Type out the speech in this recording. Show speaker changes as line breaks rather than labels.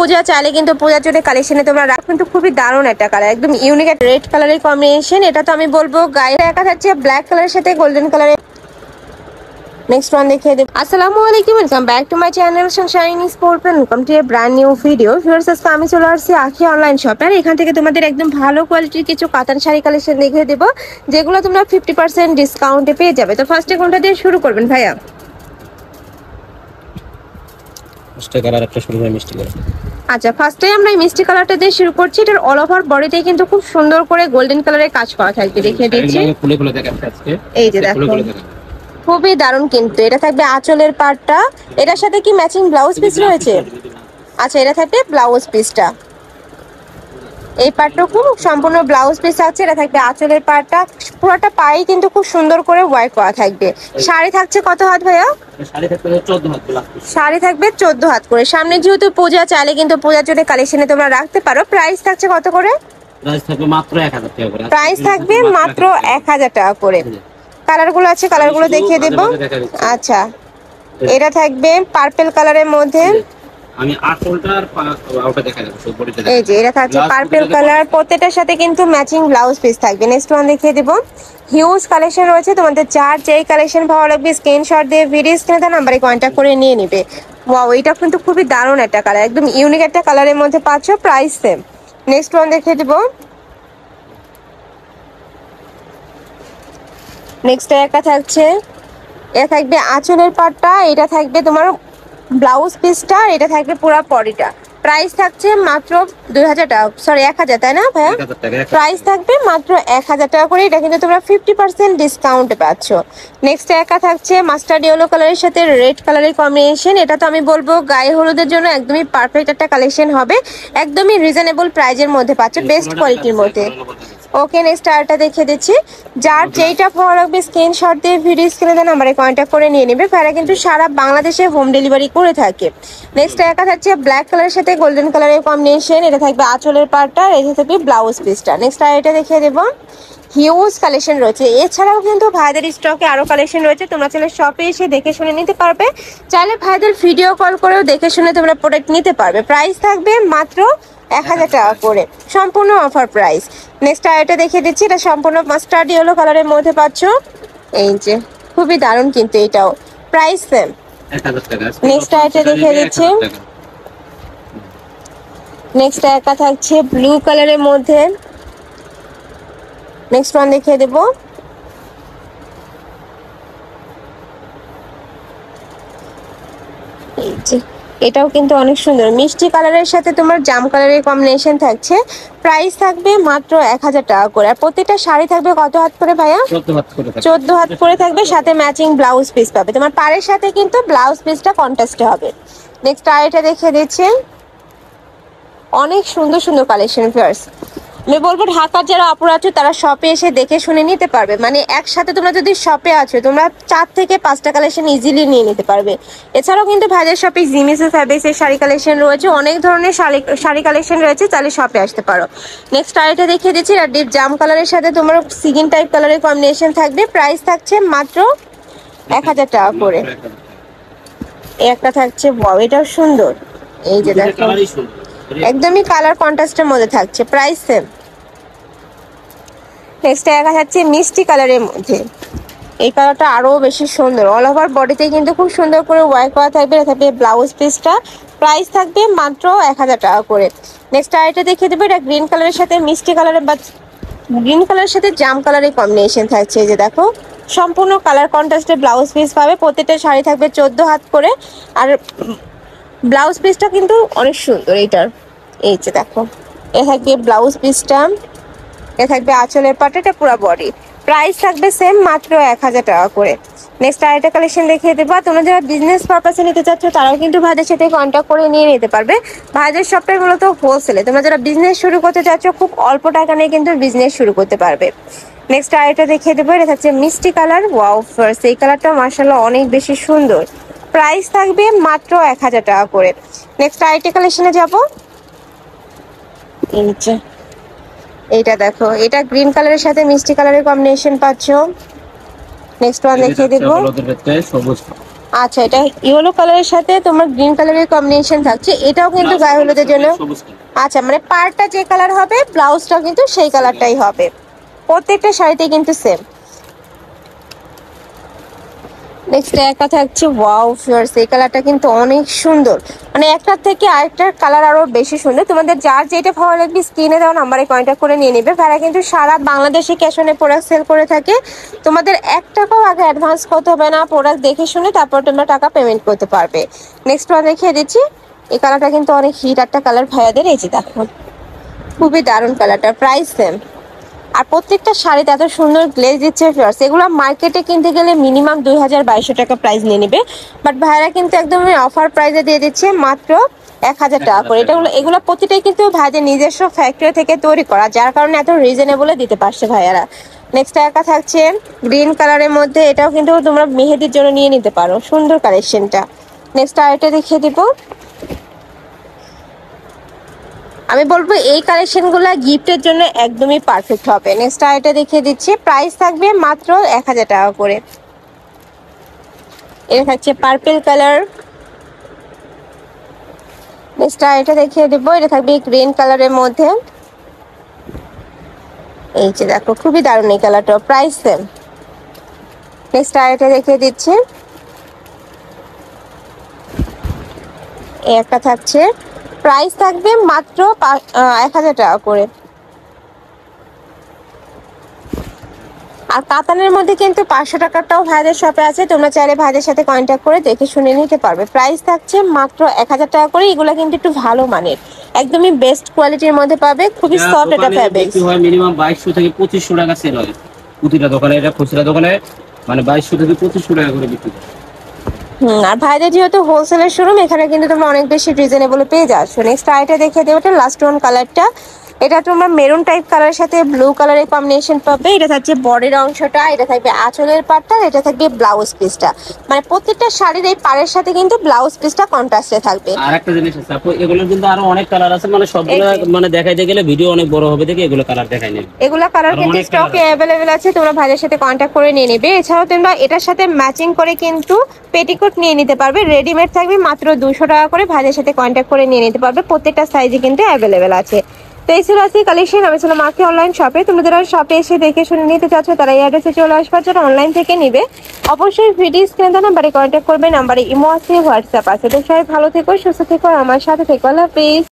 পূজা চাইলে কিন্তু পূজার জন্য কালেকশনে তোমরা রাখো, কিন্তু খুবই দারুণ একটা কালার, একদম ইউনিক একটা রেড কালারের কম্বিনেশন। এটা তো আমি বলবো গায়ে একা থাকছে ব্ল্যাক কালারের সাথে গোল্ডেন কালারের। নেক্সট ওয়ান দেখিয়ে দেব। আসসালামু আলাইকুম, welcome back to my channel sunshine sport and welcome to a brand new video. Viewers, আজকে আমি চলে আসছি আখি অনলাইন শপে, আর এখান থেকে তোমাদের একদম ভালো কোয়ালিটির কিছু কাতান শাড়ি কালেকশন দেখিয়ে দেবো, যেগুলো তোমরা 50% ডিসকাউন্টে পেয়ে যাবে। তো ফার্স্টে কোনটা দিয়ে শুরু করবেন ভাইয়া? আচ্ছা, ফার্স্টে আমরা এই মিষ্টি কালারটা দিয়ে শুরু করছি। এটার অল ওভার বডিতে কিন্তু খুব সুন্দর করে গোল্ডেন কালারের কাজ করা থাকবে, দেখিয়ে দিচ্ছি। এই যে দেখো, খুবই দারুণ কিন্তু। এটা থাকবে আঁচলের পার্টটা, এটার সাথে কি ম্যাচিং ব্লাউজ পিস রয়েছে? আচ্ছা, এটা থাকবে ব্লাউজ পিসটা, এই পার্টটা খুব সম্পূর্ণ ব্লাউজ পিস আছে। এটা থাকবে আঁচলের পার্টটা, পুরোটা পাই কিন্তু খুব সুন্দর করে ওয়ার্ক করা থাকবে। শাড়ি থাকছে কত হাত ভাইয়া? শাড়ি থাকবে 14 হাত করে। সামনে যেহেতু পূজা, চাইলে কিন্তু পূজার জন্য কালেকশনে তোমরা রাখতে পারো। প্রাইস থাকছে কত করে? প্রাইস থাকবে মাত্র 1000 টাকা করে। কালারগুলো আছে, কালারগুলো দেখিয়ে দেব। আচ্ছা, এটা থাকবে পার্পল কালারের মধ্যে, আমি আঁচলটার ওটা দেখা যাচ্ছে বডিতে। এই যে এটা থাকছে পার্পল কালার, প্রত্যেকটার সাথে কিন্তু ম্যাচিং ব্লাউজ পিস থাকবে। নেক্সট ওয়ান দেখিয়ে দেব। হিউজ কালেকশন রয়েছে, তোমাদের যার যেই কালেকশন ভালো লাগবে স্ক্রিনশট দিয়ে ভিডিও স্ক্রিনে দেওয়া নাম্বারে কন্ট্যাক্ট করে নিয়ে নিবে। ওয়াও, এটা কিন্তু খুবই দারুণ একটা কালার, একদম ইউনিক একটা কালারের মধ্যে পাচ্ছ, প্রাইস সেম। নেক্সট ওয়ান দেখিয়ে দেব। নেক্সট একটা থাকছে, এটা থাকবে আঁচলের পাটটা, এটা থাকবে তোমার ব্লাউজ পিসটা, এটা থাকবে পুরো বডিটা। প্রাইস থাকছে মাত্র 2000 টাকা, সরি 1000, তাই না ভাইয়া? প্রাইস থাকবে মাত্র 1000 টাকা করে। এটা কিন্তু তোমরা 50% ডিসকাউন্টে পাচ্ছ। নেক্সট একা থাকছে মাস্টার্ড ইয়েলো কালারের সাথে রেড কালারের কম্বিনেশন। এটা তো আমি বলবো গায়ে হলুদের জন্য একদমই পারফেক্ট একটা কালেকশন হবে, একদমই রিজনেবল প্রাইজের মধ্যে পাচ্ছ, বেস্ট কোয়ালিটির মধ্যে। ওকে, নেক্সট আরটা দেখিয়ে দিচ্ছি। যার যেইটা ভালো লাগবে স্ক্রিনশট দিয়ে ভিডিও স্ক্রিনে দেওয়া নাম্বারে কন্ট্যাক্ট করে নিয়ে নেবে। তারা কিন্তু সারা বাংলাদেশে হোম ডেলিভারি করে থাকে। নেক্সট একা থাকছে ব্ল্যাক কালারের সাথে গোল্ডেন কালারের কম্বিনেশন। এটা থাকবে আঁচলের পার্টটা, এটা থাকবে ব্লাউজ পিসটা। নেক্সট আর এটা দেখিয়ে দেবো। হিউজ কালেকশন রয়েছে, এছাড়াও কিন্তু ভাইদের স্টকে আরো কালেকশন রয়েছে, তোমরা চাইলে শপে এসে দেখে শুনে নিতে পারবে, চাইলে ভাইদের ভিডিও কল করেও দেখে শুনে তোমরা প্রোডাক্ট নিতে পারবে। প্রাইস থাকবে মাত্র 1000 টাকা করে, সম্পূর্ণ অফার প্রাইস। নেক্সট আইটা দেখিয়ে দিচ্ছি, এটা সম্পূর্ণ মাস্টার্ড ইয়েলো কালারের মধ্যে পাচ্ছ। এই যে খুবই দারুণ কিন্তু, এটাও প্রাইস সেম। নেক্সট আইটা দেখিয়ে দিচ্ছি। নেক্সট একটা থাকছে ব্লু কালারের মধ্যে। নেক্সট ওয়ান দেখিয়ে দেবো। এই যে এটাও কিন্তু অনেক সুন্দর, মিষ্টি কালারের সাথে তোমার জাম কালারের কম্বিনেশন থাকছে। প্রাইস থাকবে মাত্র 1000 টাকা করে। আর প্রত্যেকটা শাড়ি থাকবে কত হাত করে ভাইয়া? 14 হাত করে থাকবে, সাথে ম্যাচিং ব্লাউজ পিস পাবে। তোমার পাড়ের সাথে কিন্তু ব্লাউজ পিসটা কন্ট্রাস্টে হবে। নেক্সট আরেকটা দেখিয়ে দিচ্ছি, অনেক সুন্দর সুন্দর কালেকশন। ভিউয়ার্স, আমি বলবো ঢাকার যারা আপুরা আছো তারা শপে এসে দেখে শুনে নিতে পারবে, মানে একসাথে তোমরা যদি শপে আছো তোমরা 4 থেকে 5টা কালেকশন ইজিলি নিয়ে নিতে পারবে। এছাড়াও কিন্তু ভাইদের শপে জিমিসের ফ্যাব্রিক্সের শাড়ি কালেকশন রয়েছে, অনেক ধরনের শাড়ি কালেকশন রয়েছে, চাইলে শপে আসতে পারো। নেক্সট আরেকটা দেখিয়ে দিচ্ছি, আর ডিপ জাম কালারের সাথে তোমার সিগিন টাইপ কালারের কম্বিনেশন থাকবে। প্রাইস থাকছে মাত্র 1000 টাকা করে। একটা থাকছে, ওয়াও এটাও সুন্দর, এই যে দেখো একদমই কালার কন্ট্রাস্টের মধ্যে থাকছে, প্রাইস সেম। নেক্সট দেখা যাচ্ছে মিষ্টি কালারের মধ্যে, এই কালারটা আরো বেশি সুন্দর, অল ওভার বডিতে কিন্তু খুব সুন্দর করে ওয়ার্ক করা থাকবে। এটা থাকবে ব্লাউজ পিসটা, প্রাইস থাকবে মাত্র 1000 টাকা করে। নেক্সট আরেকটা দেখিয়ে দেবো, এটা গ্রিন কালারের সাথে মিষ্টি কালারের বা গ্রিন কালারের সাথে জাম কালারের কম্বিনেশন থাকছে। এই যে দেখো সম্পূর্ণ কালার কন্ট্রাস্টের ব্লাউজ পিস পাবে, প্রত্যেকটা শাড়ি থাকবে 14 হাত করে। আর ব্লাউজ পিসটা কিন্তু অনেক সুন্দর এইটার, এই যে দেখো এ থাকবে ব্লাউজ পিসটা, এ থাকবে আঁচলের পাট, এটা পুরো বডি। প্রাইস থাকবে সেম, মাত্র 1000 টাকা করে। নেক্সট আরেকটা কালেকশন দেখিয়ে দেবো। তোমরা যারা বিজনেস পারপাসে নিতে চাচ্ছ তারাও কিন্তু ভাইদের সাথে কন্ট্যাক্ট করে নিয়ে নিতে পারবে। ভাইদের শপটা মূলত হোলসেলে, তোমরা যারা বিজনেস শুরু করতে চাচ্ছ খুব অল্প টাকা নিয়ে কিন্তু বিজনেস শুরু করতে পারবে। নেক্সট আরেকটা দেখিয়ে দেবো, এটা থাকছে মিষ্টি কালার, ওয়াও ফার্স্ট এই কালারটা মাশাআল্লাহ অনেক বেশি সুন্দর। প্রাইস থাকবে মাত্র 1000 টাকা করে। নেক্সট আরেকটা কালেকশনে যাবো, এইটা দেখো, এটা গ্রিন কালারের সাথে মিষ্টি কালারের কম্বিনেশন পাচ্ছ। নেক্সট ওয়ান দেখিয়ে দেবো। আচ্ছা, এটা ইয়েলো কালারের সাথে তোমার গ্রিন কালারের কম্বিনেশন থাকছে, এটাও কিন্তু গায়ে হলুদের জন্য। আচ্ছা, মানে পাড়টা যে কালার হবে ব্লাউজটাও কিন্তু সেই কালারটাই হবে, প্রত্যেকটা শাড়িতে কিন্তু সেম। নেক্সট একটা থাকছে ওয়াও ফিয়ার্স, এই কালারটা কিন্তু অনেক সুন্দর, মানে একটার থেকে আরেকটার কালার আরো বেশি সুন্দর। তোমাদের যার যেটা ভালো লাগবে স্ক্রিনে দেওয়া নাম্বারে কন্ট্যাক্ট করে নিয়ে নেবে। তারা কিন্তু সারা বাংলাদেশে ক্যাশ অনে প্রোডাক্ট সেল করে থাকে। তোমাদের 1 টাকাও আগে অ্যাডভান্স করতে হবে না, প্রোডাক্ট দেখে শুনে তারপর তোমরা টাকা পেমেন্ট করতে পারবে। নেক্সট ওয়ান দেখিয়ে দিচ্ছি, এই কালারটা কিন্তু অনেক হিট একটা কালার ভাইয়াদের, এই যে দেখো খুবই দারুণ কালারটা, প্রাইস সেম। আর প্রত্যেকটা শাড়িতে এত সুন্দর গ্লেজ দিচ্ছে ফিয়ার্স, এগুলো মার্কেটে কিনতে গেলে মিনিমাম 2200 টাকা প্রাইস নিয়ে নেবে, বাট ভাইরা কিন্তু একদমই অফার প্রাইসে দিয়ে দিচ্ছে মাত্র 1000 টাকা করে। এগুলো প্রতিটাই কিন্তু ভাইদের নিজস্ব ফ্যাক্টরি থেকে তৈরি করা, যার কারণে এত রিজনেবলে দিতে পারছে ভাইয়ারা। নেক্সট একটা থাকছে গ্রিন কালারের মধ্যে, এটাও কিন্তু তোমরা মেহেদির জন্য নিয়ে নিতে পারো, সুন্দর কালেকশনটা। নেক্সট আরেকটা দেখিয়ে দিব, আমি বলবো এই কালেকশনগুলো গিফটের জন্য একদমই পারফেক্ট হবে। নেক্সট আইটা দেখিয়ে দিচ্ছি, প্রাইস থাকবে মাত্র 1000 টাকা করে। এটা থাকছে পার্পল কালার। নেক্সট আইটা দেখিয়ে দেবো, এটা থাকবে গ্রিন কালারের মধ্যে, এই যে দেখো খুবই দারুণ এই কালারটা, প্রাইস সেম। নেক্সট আইটা দেখিয়ে দিচ্ছি, এই একটা থাকছে, প্রাইস থাকবে মাত্র 1000 টাকা করে। আর কাতানের মধ্যে কিন্তু 500 টাকাটাও ভাইদের শপে আছে, তোমরা চাইলে ভাইদের সাথে কন্ট্যাক্ট করে দেখে শুনে নিতে পারবে। প্রাইস থাকছে মাত্র 1000 টাকা করে। এগুলো কিন্তু একটু ভালো মানের, একদমই বেস্ট কোয়ালিটির মধ্যে পাবে, খুবই সফট একটা ফ্যাব্রিক।
হয় মিনিমাম 2200 থেকে 2500 টাকা সেল হয় প্রতিটা দোকানে, এটা খুচরা দোকানে মানে 2200 থেকে 2500 টাকা করে বিক্রি করে।
আর ভাইদের যেহেতু হোলসেলের শোরুম, এখানে কিন্তু তোমরা অনেক বেশি রিজনেবল পেয়ে যাচ্ছ। নেক্সট আইটা দেখে দেবো, এটা লাস্ট ওয়ান কালারটা, এটা তোমরা মেরুন টাইপ কালারের সাথে ব্লু কালারের কম্বিনেশন পাবে। এটা থাকছে বডির অংশটা, এটা থাকবে আঁচলের পাটটা, এটা থাকবে ব্লাউজ পিসটা, মানে প্রত্যেকটা শাড়ির এই পাড়ের সাথে কিন্তু ব্লাউজ পিসটা কন্ট্রাস্টে থাকবে।
আর একটা জিনিস আছে আপু, এগুলো কিন্তু আরো অনেক কালার আছে, মানে সবগুলো মানে দেখাইতে গেলে ভিডিও অনেক বড় হবে, দেখে এগুলো কালার দেখাই নেই।
এগুলা কালার কিন্তু স্টকে অ্যাভেলেবেল আছে, তোমরা ভাইদের সাথে কন্ট্যাক্ট করে নিয়ে নেবে। এছাড়াও তোমরা এটার সাথে ম্যাচিং করে কিন্তু পেটিকোট নিয়ে নিতে পারবে, রেডিমেড থাকবে মাত্র 200 টাকা করে। ভাইদের সাথে কন্ট্যাক্ট করে নিয়ে নিতে পারবে, প্রত্যেকটা সাইজে কিন্তু অ্যাভেলেবেল আছে। তো এই ছিল আজকে কালেকশন। আমি ছিলাম মাকে অনলাইন শপে, তোমরা যারা শপে এসে দেখে শুনে নিতে চাচ্ছ তারা এই অ্যাড্রেসে চলে আসবার জন্য অনলাইন থেকে নিবে। অবশ্যই ভিডিও স্ক্রিনে নাম্বারে কন্ট্যাক্ট করবে, নাম্বারে ইমো আছে, হোয়াটসঅ্যাপ আছে। তো সবাই ভালো থেকো, সুস্থ থেকো, আমার সাথে থেকো, আল্লাহ হাফেজ।